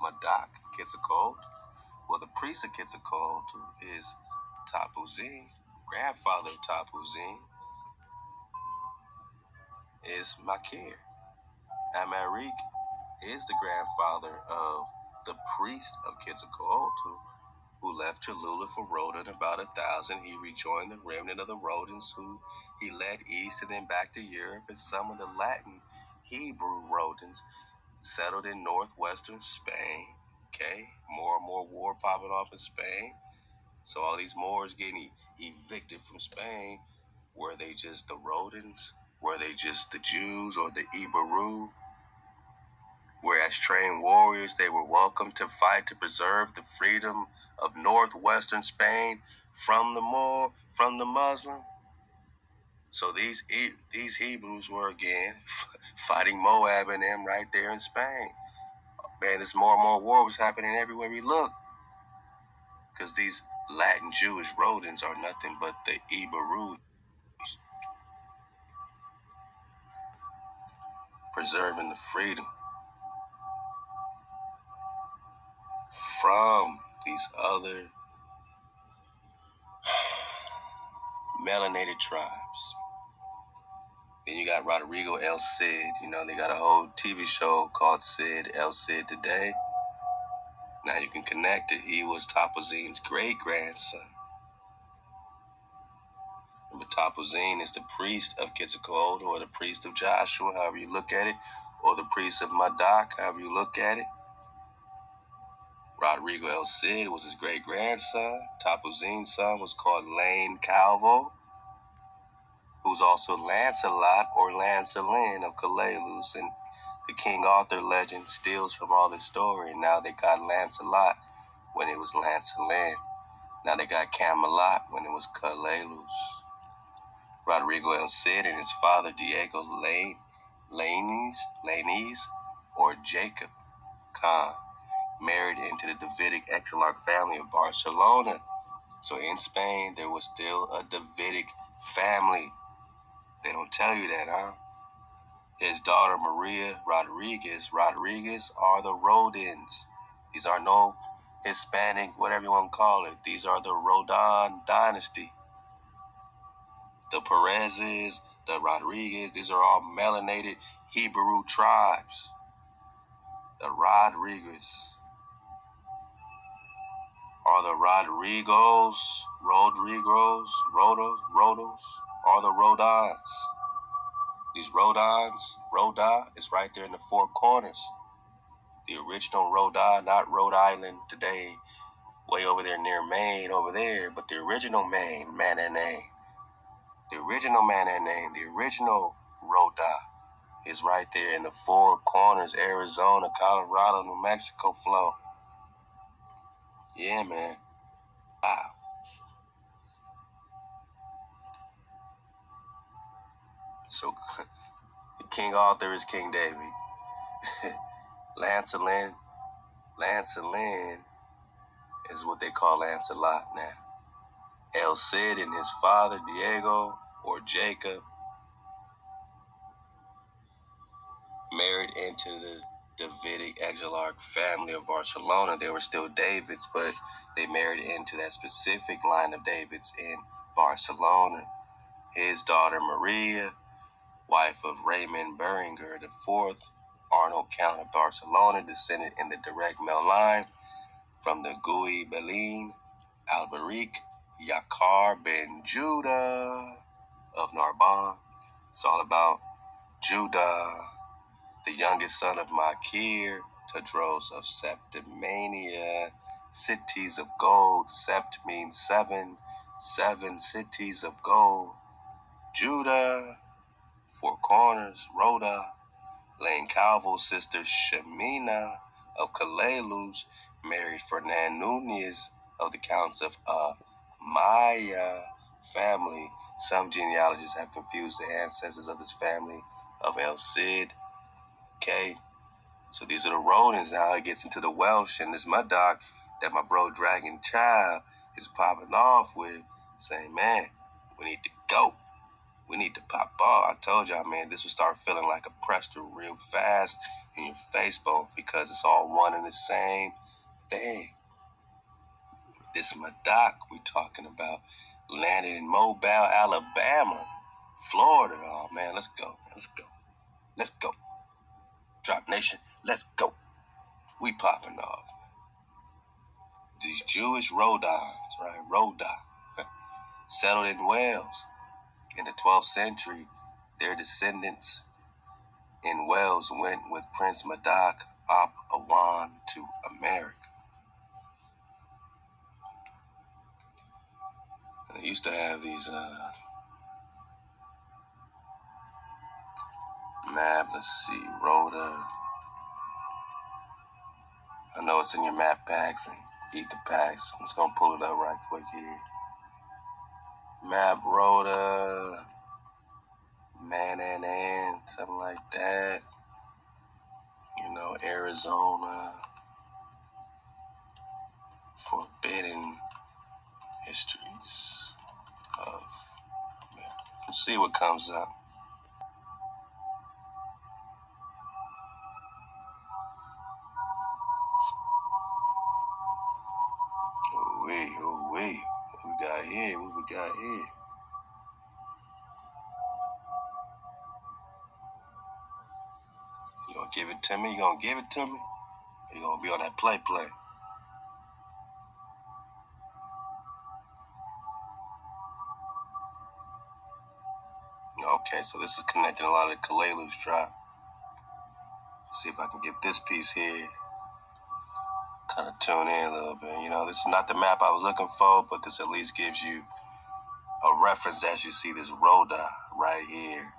Madak Quetzalcoatl. Well, the priest of Quetzalcoatl is Tapuzin. Grandfather of Tapuzin is Makir. Amarik is the grandfather of the priest of Quetzalcoatl, who left Cholula for Rhoda in about 1000. He rejoined the remnant of the Rhodans, who he led east and then back to Europe, and some of the Latin Hebrew Rhodans settled in northwestern Spain. Okay, more and more war popping off in Spain. So all these Moors getting evicted from Spain. Were they just the Rhodans? Were they just the Jews or the Iberu? Whereas trained warriors, they were welcome to fight to preserve the freedom of northwestern Spain from the Moor, from the Muslim. So these Hebrews were again fighting Moab and them right there in Spain. Man, this more and more war was happening everywhere we look, because these Latin Jewish Rhodans are nothing but the Iberu, preserving the freedom from these other melanated tribes. Then you got Rodrigo El Cid. You know, they got a whole TV show called El Cid Today. Now you can connect it. He was Tapuzin's great-grandson. But Tapuzin is the priest of Quetzalcoatl, or the priest of Joshua, however you look at it, or the priest of Madak, however you look at it. Rodrigo El Cid was his great-grandson. Tapuzin's son was called Lane Calvo, who's also Lancelot or Lancelin of CALALUS, and the King Arthur legend steals from all this story. And now they got Lancelot when it was Lancelin. Now they got Camelot when it was CALALUS. Rodrigo El Cid and his father Diego Lainez, or Jacob Khan, married into the Davidic Exarch family of Barcelona. So in Spain, there was still a Davidic family. They don't tell you that, huh? His daughter Maria Rodriguez are the Rhodans. These are no Hispanic, whatever you want to call it. These are the Rhodan dynasty. The Perezes, the Rodriguez, these are all melanated Hebrew tribes. The Rodriguez are the Rodrigos, Rhodos, are the Rhodans. These Rhodans, Rhoda is right there in the four corners. The original Rhoda, not Rhode Island today, way over there near Maine over there, but the original Maine, Mananane. The original Mananane, the original Rhoda is right there in the four corners, Arizona, Colorado, New Mexico flow. Yeah, man. Wow. So King Arthur is King David. Lancelin is what they call Lancelot now. El Cid and his father, Diego, or Jacob, married into the Davidic Exarch family of Barcelona. They were still Davids, but they married into that specific line of Davids in Barcelona. His daughter, Maria, wife of Raymond Berenguer IV, Arnold Count of Barcelona, descended in the direct male line from the Gui Belin, Alberic, Yakar ben Judah of Narbonne. It's all about Judah, the youngest son of Makir, Tadros of Septimania, cities of gold. Sept means seven cities of gold. Judah, four corners, Rhoda. Lane Calvo's sister Shemina of CALALUS married Fernand Nunez of the Counts of Maya family. Some genealogists have confused the ancestors of this family of El Cid. Okay, so these are the Rhodans. Now it gets into the Welsh, and this mud dog that my bro Dragon Child is popping off with, saying, man, we need to go. We need to pop off. I told y'all, man, this would start feeling like a pressure real fast in your face bone because it's all one and the same thing. This Madak we talking about landed in Mobile, Alabama, Florida. Oh, man, let's go. Let's go. Let's go. Drop Nation, let's go. We popping off. These Jewish Rhodans, right? Rhoda, settled in Wales. In the 12th century, their descendants in Wales went with Prince Madak Ap Awan to America. And they used to have these map. Let's see, Rhoda. I know it's in your map packs and eat the packs. I'm just gonna pull it up right quick here. Map Rhoda, Man, something like that. You know, Arizona, forbidden histories of America. Let's see what comes up. Ooh-wee. What we got here? You gonna give it to me? You gonna give it to me? Or you gonna be on that play? Okay, so this is connecting a lot of the CALALUS tribe. See if I can get this piece here. Kind of tune in a little bit. You know, this is not the map I was looking for, but this at least gives you a reference as you see this Rhoda right here.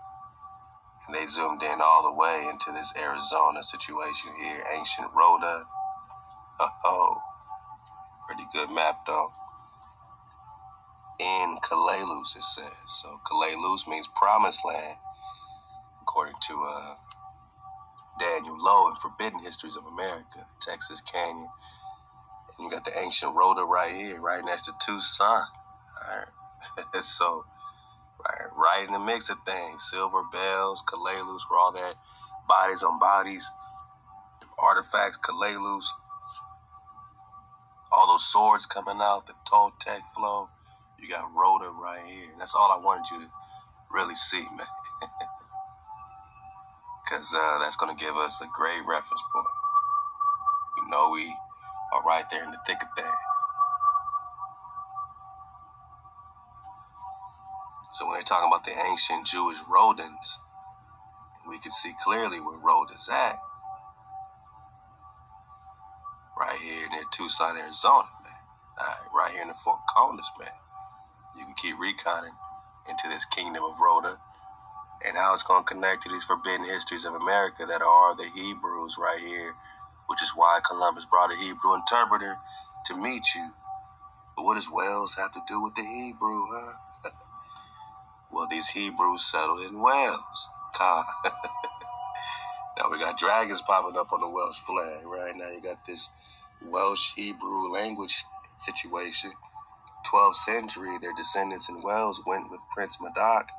And they zoomed in all the way into this Arizona situation here. Ancient Rhoda. Oh, pretty good map though. In CALALUS, it says. So CALALUS means promised land, according to Daniel Lowe in Forbidden Histories of America, Texas Canyon. And you got the ancient Rhoda right here, right next to Tucson. All right. So, right in the mix of things. Silver bells, CALALUS, where all that bodies on bodies, artifacts, CALALUS, all those swords coming out, the Toltec flow. You got Rhoda right here. And that's all I wanted you to really see, man. Because that's going to give us a great reference point. You know we are right there in the thick of things. So when they're talking about the ancient Jewish Rhodans, we can see clearly where Rhoda's at. Right here near Tucson, Arizona, man. All right, right here in the Four Corners, man. You can keep reconning into this kingdom of Rhoda. And how it's going to connect to these forbidden histories of America that are the Hebrews right here, which is why Columbus brought a Hebrew interpreter to meet you. But what does Wales have to do with the Hebrew, huh? Well, these Hebrews settled in Wales. Now we got dragons popping up on the Welsh flag, right? Now you got this Welsh Hebrew language situation. 12th century, their descendants in Wales went with Prince Madak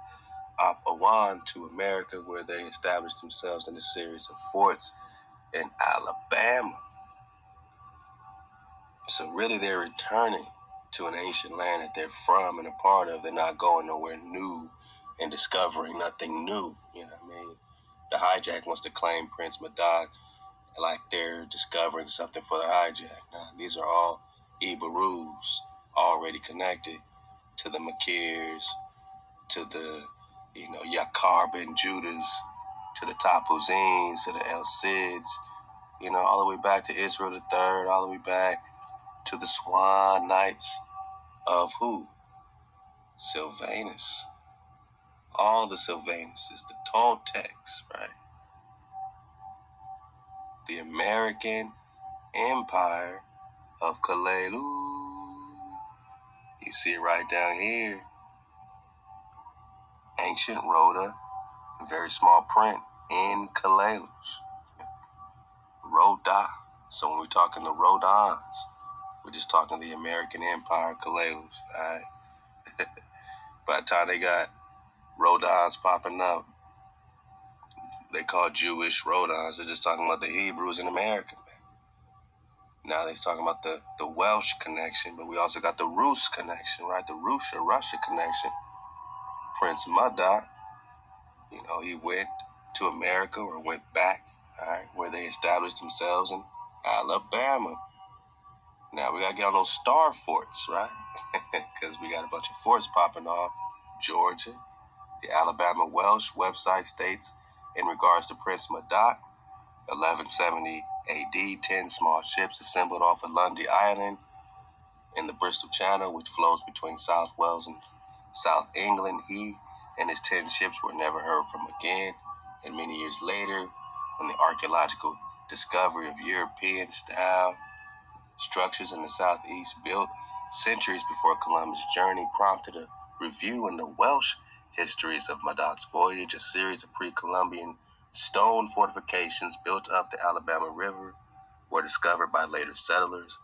Ap Awan to America, where they established themselves in a series of forts in Alabama. So really they're returning to an ancient land that they're from and a part of. They're not going nowhere new and discovering nothing new. You know what I mean? The hijack wants to claim Prince Madak like they're discovering something for the hijack. Now, these are all Iberus already connected to the Makirs, to the, Yakar Ben Judahs, to the Tapuzines, to the El Cids, all the way back to Israel the Third, all the way back to the Swan Knights of who? Sylvanus. All the Sylvanuses, the Toltecs, right? The American Empire of CALALUS. You see it right down here. Ancient Rhoda, in very small print, in CALALUS. Rhoda. So when we're talking the Rhodans, we're just talking the American Empire, CALALUS. All right. By the time they got Rhodans popping up. They call Jewish Rhodans. They're just talking about the Hebrews in America, man. Now they're talking about the Welsh connection, but we also got the Rus connection, right? The Russia connection. Prince Yudah, you know, he went to America or went back, all right, where they established themselves in Alabama. Now we got to get on those star forts, right? Because we got a bunch of forts popping off. Georgia, the Alabama Welsh website states, in regards to Prince Yudah, 1170 AD, 10 small ships assembled off of Lundy Island in the Bristol Channel, which flows between South Wales and South England. He and his 10 ships were never heard from again. And many years later, when the archaeological discovery of European-style structures in the southeast built centuries before Columbus' journey prompted a review in the Welsh histories of Yudah's voyage, a series of pre-Columbian stone fortifications built up the Alabama River were discovered by later settlers.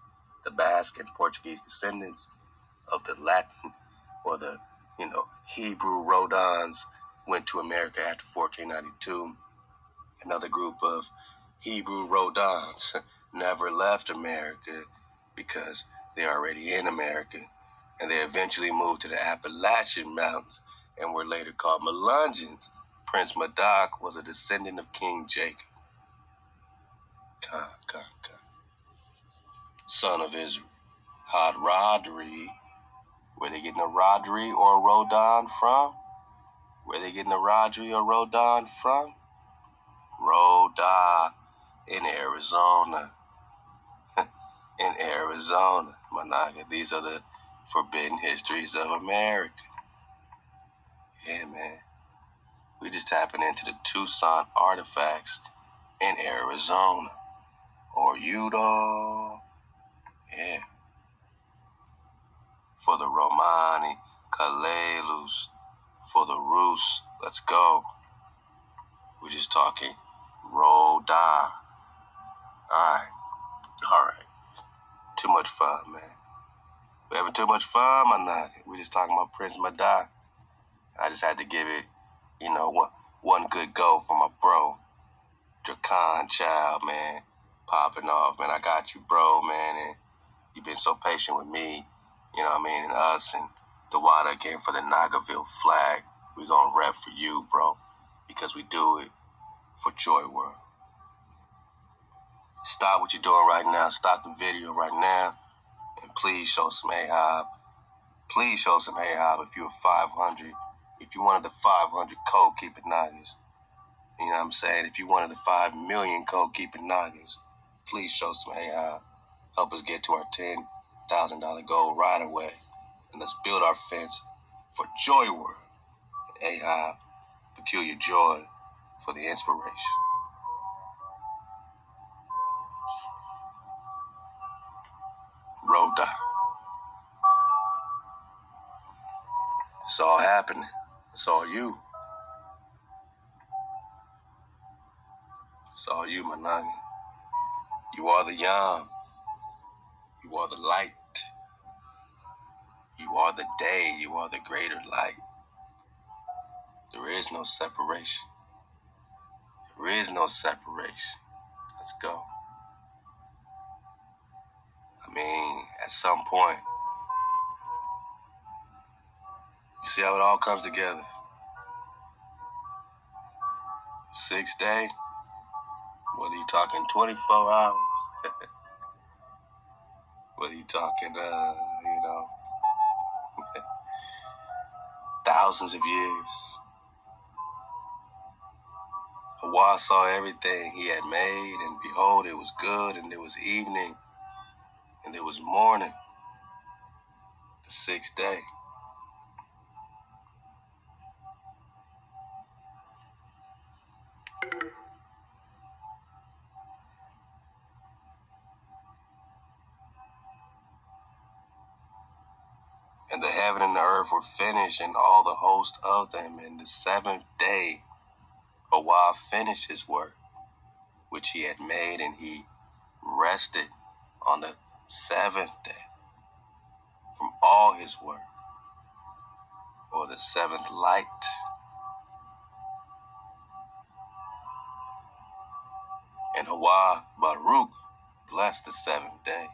The Basque and Portuguese descendants of the Latin or the, Hebrew Rhodans went to America after 1492. Another group of Hebrew Rhodans never left America because they're already in America, and they eventually moved to the Appalachian Mountains and were later called Melungeons. Prince Yudah was a descendant of King Jacob, son of Israel. Had Rhodri. Where they getting the Rhodri or Rhodan from? Where they getting the Rhodri or Rhodan from? Rhoda in Arizona. In Arizona, Managa. These are the forbidden histories of America. Yeah, man. We just tapping into the Tucson artifacts in Arizona. Or Yudah. Yeah. For the Romani, CALALUS. For the Rus, let's go. We're just talking Rhoda. All right. Too much fun, man. We having too much fun, man. We just talking about Prince Yudah. I just had to give it, one good go for my bro, Dracon Child, man. Popping off, man. I got you, bro, man. And you've been so patient with me, and us and ThaWaDa came for the Nagaville flag. We gonna rep for you, bro, because we do it for Joy World. Stop what you're doing right now. Stop the video right now. And please show some Ahab. Please show some Ahab if you're 500. If you're one of the 500 code-keeping noggins. You know what I'm saying? If you're one of the 5 million code-keeping noggins, please show some Ahab. Help us get to our $10,000 goal right away. And let's build our fence for Joy World. And Ahab, peculiar joy for the inspiration. Rhoda. It's all happening. It's all you. It's all you, Manani. You are the Yam. You are the light. You are the day. You are the greater light. There is no separation. There is no separation. Let's go. At some point, you see how it all comes together. 6th day, whether you're talking 24 hours, whether you're talking, thousands of years. HaWah saw everything he had made, and behold, it was good, and there was evening, and there was morning, the 6th day. And the heaven and the earth were finished, and all the host of them. And the 7th day, HaWah finished his work, which he had made, and he rested on the 7th day from all his work, or the 7th light. and HaWah Baruch bless the seventh day.